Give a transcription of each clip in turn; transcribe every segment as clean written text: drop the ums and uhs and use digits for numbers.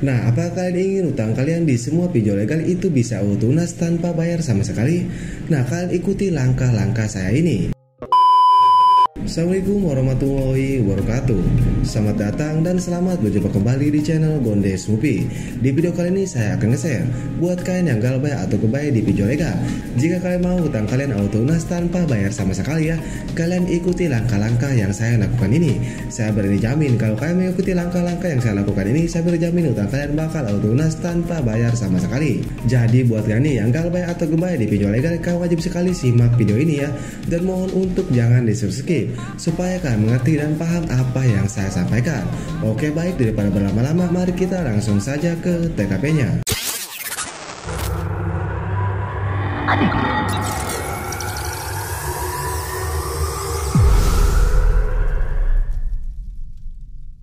Nah, apa kalian ingin utang kalian di semua pinjol legal itu bisa auto lunas tanpa bayar sama sekali? Nah, kalian ikuti langkah-langkah saya ini. Assalamualaikum warahmatullahi wabarakatuh. Selamat datang dan selamat berjumpa kembali di channel Gondes Movie. Di video kali ini saya akan nge-share buat kalian yang galbay atau kebay di pinjol legal. Jika kalian mau utang kalian auto lunas tanpa bayar sama sekali ya, kalian ikuti langkah-langkah yang saya lakukan ini. Saya berani jamin kalau kalian mengikuti langkah-langkah yang saya lakukan ini, saya berjamin utang kalian bakal auto lunas tanpa bayar sama sekali. Jadi buat kalian nih yang galbay atau kebay di pinjol legal, kalian wajib sekali simak video ini ya, dan mohon untuk jangan di-skip supaya kalian mengerti dan paham apa yang saya sampaikan. Oke, baik, daripada berlama-lama, mari kita langsung saja ke TKP-nya.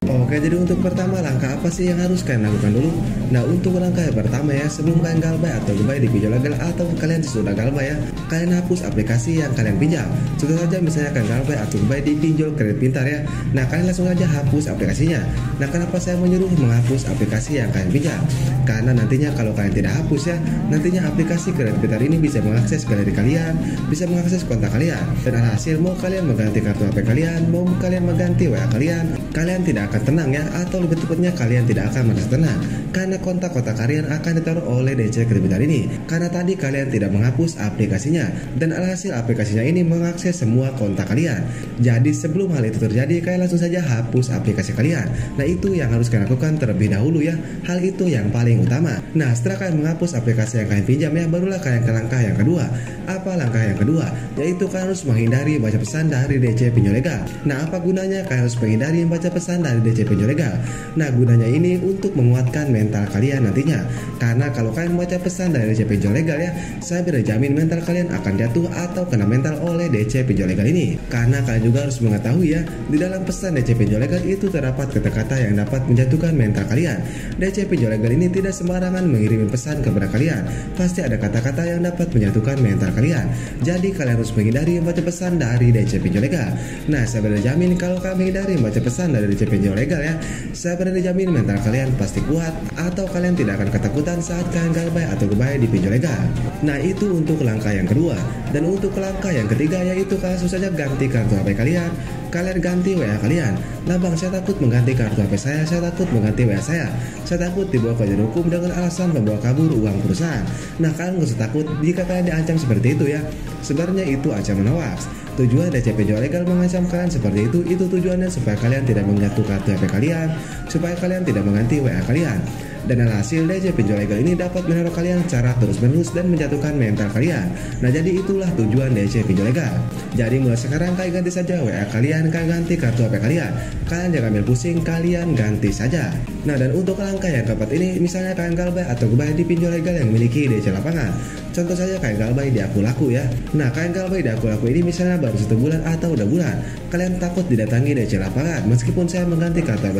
Oke, jadi untuk pertama, langkah apa sih yang harus kalian lakukan dulu? Nah, untuk langkah yang pertama ya, sebelum kalian galbay atau kebay di pinjol legal atau kalian sudah galbay ya, kalian hapus aplikasi yang kalian pinjam. Contoh saja misalnya kalian galbay atau kebay di pinjol kredit pintar ya. Nah, kalian langsung aja hapus aplikasinya. Nah, kenapa saya menyuruh menghapus aplikasi yang kalian pinjam? Karena nantinya kalau kalian tidak hapus ya, nantinya aplikasi kredit pintar ini bisa mengakses galeri kalian, bisa mengakses kontak kalian. Dan alhasil mau kalian mengganti kartu HP kalian, mau kalian mengganti WA kalian tidak akan tenang ya, atau lebih tepatnya kalian tidak akan merasa tenang karena kontak-kontak kalian akan ditaruh oleh DC kredit pintar ini, karena tadi kalian tidak menghapus aplikasinya, dan alhasil aplikasinya ini mengakses semua kontak kalian. Jadi sebelum hal itu terjadi, kalian langsung saja hapus aplikasi kalian. Nah, itu yang harus kalian lakukan terlebih dahulu ya, hal itu yang paling utama. Nah, setelah kalian menghapus aplikasi yang kalian pinjam ya, barulah kalian ke langkah yang kedua. Apa langkah yang kedua? Yaitu kalian harus menghindari baca pesan dari DC pinjol legal. Nah, apa gunanya kalian harus menghindari baca pesan dari DC pinjol legal? Nah, gunanya ini untuk menguatkan mental kalian nantinya. Karena kalau kalian baca pesan dari DC pinjol legal ya, saya berjamin mental kalian akan jatuh atau kena mental oleh DC pinjol legal ini. Karena kalian juga harus mengetahui ya, di dalam pesan DC pinjol legal itu terdapat kata-kata yang dapat menjatuhkan mental kalian. DC pinjol legal ini tidak sembarangan mengirim pesan kepada kalian. Pasti ada kata-kata yang dapat menjatuhkan mental kalian. Jadi kalian harus menghindari membaca pesan dari DC pinjol legal. Nah, saya berjamin kalau kalian menghindari membaca pesan dari DC pinjol legal ya, saya berani jamin mental kalian pasti kuat atau kalian tidak akan ketakutan saat kalian galbay atau kebay di pinjol legal. Nah, itu untuk langkah yang kedua. Dan untuk langkah yang ketiga yaitu kalian langsung saja ganti kartu HP kalian. Kalian ganti WA kalian. Nah bang, saya takut mengganti kartu HP saya takut mengganti WA saya takut dibawa ke jalur hukum dengan alasan membawa kabur uang perusahaan. Nah, kalian gak usah takut jika kalian diancam seperti itu ya. Sebenarnya itu ancaman hoax. Tujuan DC pinjol legal mengancam kalian seperti itu tujuannya supaya kalian tidak mengganti kartu HP kalian, supaya kalian tidak mengganti WA kalian. Dan alhasil DC pinjol legal ini dapat menaruh kalian secara terus-menerus dan menjatuhkan mental kalian. Nah, jadi itulah tujuan DC pinjol legal. Jadi mulai sekarang kalian ganti saja WA kalian, kalian ganti kartu HP kalian. Kalian jangan ambil pusing, kalian ganti saja. Nah, dan untuk langkah yang keempat ini, misalnya kalian galbay atau kebay di pinjol legal yang memiliki DC lapangan. Contoh saja kalian galbay di Aku Laku ya. Nah, kalian galbay di Aku Laku ini misalnya baru 1 bulan atau udah bulan. Kalian takut didatangi DC lapangan. Meskipun saya mengganti kartu HP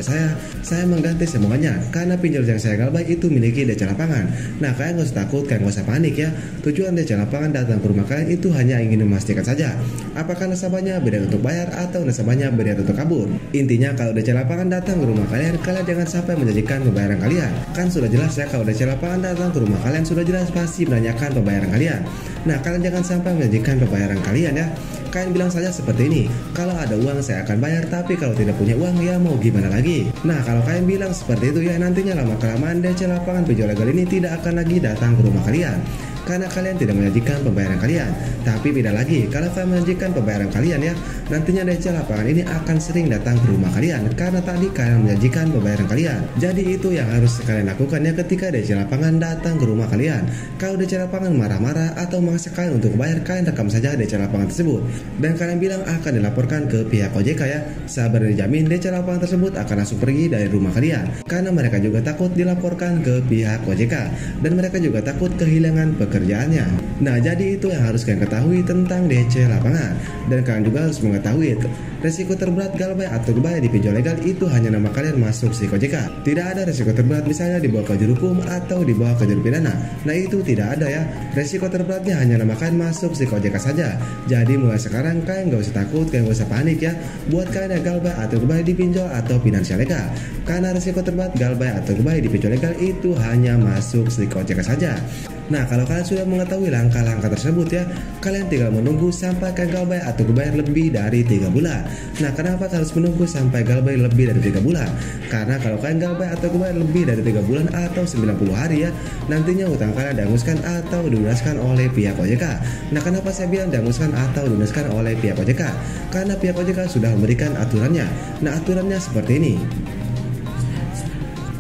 saya mengganti semuanya karena pinjol yang saya galbay itu memiliki DC lapangan. Nah, kalian gak usah takut, kalian gak usah panik ya. Tujuan DC lapangan datang ke rumah kalian itu hanya ingin memastikan saja apakah nasabahnya berniat untuk bayar atau nasabahnya berniat untuk kabur. Intinya kalau DC lapangan datang ke rumah kalian jangan sampai menjanjikan pembayaran kalian. Kan sudah jelas ya, kalau DC lapangan datang ke rumah kalian sudah jelas pasti menanyakan pembayaran kalian. Nah, kalian jangan sampai menjanjikan pembayaran kalian ya. Kalian bilang saja seperti ini, kalau ada uang saya akan bayar, tapi kalau tidak punya uang ya mau gimana lagi. Nah, kalau kalian bilang seperti itu ya, nantinya lama-kelamaan DC lapangan pinjol legal ini tidak akan lagi datang ke rumah kalian. Karena kalian tidak menjanjikan pembayaran kalian. Tapi beda lagi, kalau kalian menjanjikan pembayaran kalian ya, nantinya DC lapangan ini akan sering datang ke rumah kalian karena tadi kalian menjanjikan pembayaran kalian. Jadi itu yang harus kalian lakukan ya ketika DC lapangan datang ke rumah kalian. Kalau DC lapangan marah-marah atau memaksa kalian untuk bayar, kalian rekam saja DC lapangan tersebut dan kalian bilang akan dilaporkan ke pihak OJK ya. Saya berani jamin DC lapangan tersebut akan langsung pergi dari rumah kalian karena mereka juga takut dilaporkan ke pihak OJK dan mereka juga takut kehilangan pekerjaan pekerjaannya. Nah, jadi itu yang harus kalian ketahui tentang DC lapangan. Dan kalian juga harus mengetahui resiko terberat galbay atau kebaya di pinjol legal itu hanya nama kalian masuk psiko OJK. Tidak ada resiko terberat misalnya dibawa ke juru hukum atau dibawa ke juru pidana. Nah, itu tidak ada ya. Resiko terberatnya hanya nama kalian masuk psiko OJK saja. Jadi mulai sekarang kalian gak usah takut, kalian gak usah panik ya buat kalian yang galbay atau kebaya di pinjol atau finansial legal. Karena resiko terberat galbay atau kebaya di pinjol legal itu hanya masuk psiko OJK saja. Nah, kalau kalian sudah mengetahui langkah-langkah tersebut ya, kalian tinggal menunggu sampai kalian galbay atau kebaya lebih dari 3 bulan. Nah, kenapa harus menunggu sampai galbay lebih dari 3 bulan? Karena kalau kalian galbay atau kebaya lebih dari 3 bulan atau 90 hari ya, nantinya utang kalian dihanguskan atau dilunaskan oleh pihak OJK. Nah, kenapa saya bilang dihanguskan atau dilunaskan oleh pihak OJK? Karena pihak OJK sudah memberikan aturannya. Nah, aturannya seperti ini.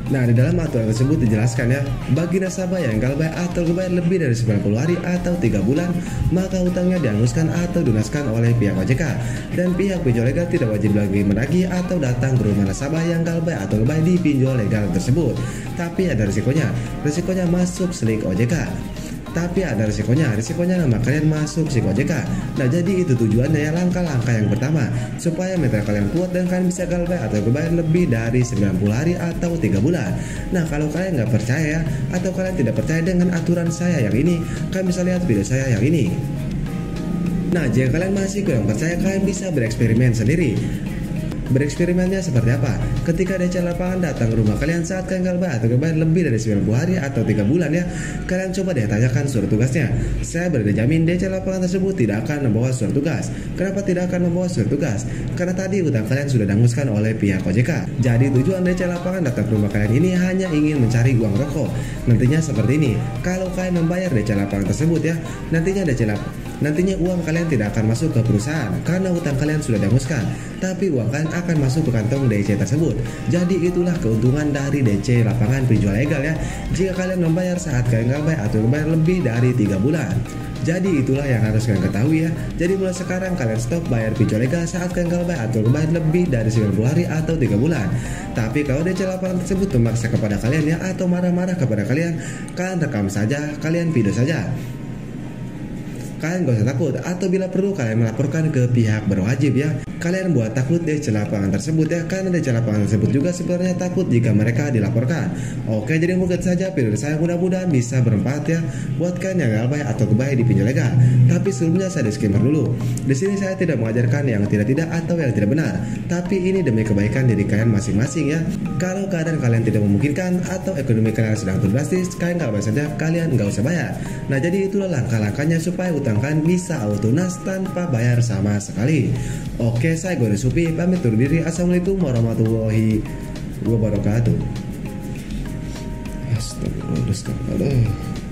Nah, di dalam aturan tersebut dijelaskan ya, bagi nasabah yang galbay atau kebaya lebih dari 90 hari atau 3 bulan, maka hutangnya dihanguskan atau dilunaskan oleh pihak OJK. Dan pihak pinjol legal tidak wajib lagi menagih atau datang ke rumah nasabah yang galbay atau kebaya di pinjol legal tersebut. Tapi ada risikonya masuk slik OJK. Tapi ada risikonya nama kalian masuk psiko OJK. Nah, jadi itu tujuannya ya, langkah-langkah yang pertama supaya mental kalian kuat dan kalian bisa galbay atau kebaya lebih dari 90 hari atau 3 bulan. Nah, kalau kalian nggak percaya atau kalian tidak percaya dengan aturan saya yang ini, kalian bisa lihat video saya yang ini. Nah, jika kalian masih kurang percaya, kalian bisa bereksperimen sendiri. Bereksperimennya seperti apa? Ketika DC lapangan datang ke rumah kalian saat kalian galbay atau kebaya lebih dari 90 hari atau 3 bulan ya, kalian coba deh tanyakan surat tugasnya. Saya berani jamin DC lapangan tersebut tidak akan membawa surat tugas. Kenapa tidak akan membawa surat tugas? Karena tadi utang kalian sudah dihanguskan oleh pihak OJK. Jadi tujuan DC lapangan datang ke rumah kalian ini hanya ingin mencari uang rokok. Nantinya seperti ini, kalau kalian membayar DC lapangan tersebut ya, nantinya uang kalian tidak akan masuk ke perusahaan karena utang kalian sudah dihanguskan, tapi uang kalian akan masuk ke kantong DC tersebut. Jadi itulah keuntungan dari DC lapangan pinjol legal ya, jika kalian membayar saat kalian galbay atau membayar lebih dari 3 bulan. Jadi itulah yang harus kalian ketahui ya. Jadi mulai sekarang kalian stop bayar pinjol legal saat kalian galbay atau membayar lebih dari 90 hari atau 3 bulan. Tapi kalau DC lapangan tersebut memaksa kepada kalian ya, atau marah-marah kepada kalian, kalian rekam saja, kalian video saja. Kalian gak usah takut, atau bila perlu kalian melaporkan ke pihak berwajib ya. Kalian buat takut DC lapangan tersebut ya, karena DC lapangan tersebut juga sebenarnya takut jika mereka dilaporkan. Oke, jadi mungkin saja video saya mudah-mudahan bisa bermanfaat ya buat kalian yang galbay atau kebaya di pinjol legal. Tapi sebelumnya saya disclaimer dulu. Di sini saya tidak mengajarkan yang tidak-tidak atau yang tidak benar, tapi ini demi kebaikan diri kalian masing-masing ya. Kalau keadaan kalian tidak memungkinkan atau ekonomi kalian sedang turun drastis, kalian galbay saja, kalian nggak usah bayar. Nah, jadi itulah langkah-langkahnya supaya utang kalian bisa auto lunas tanpa bayar sama sekali. Oke, saya Gori Supi pamit undur diri. Assalamualaikum warahmatullahi wabarakatuh. Astagfirullahaladzim.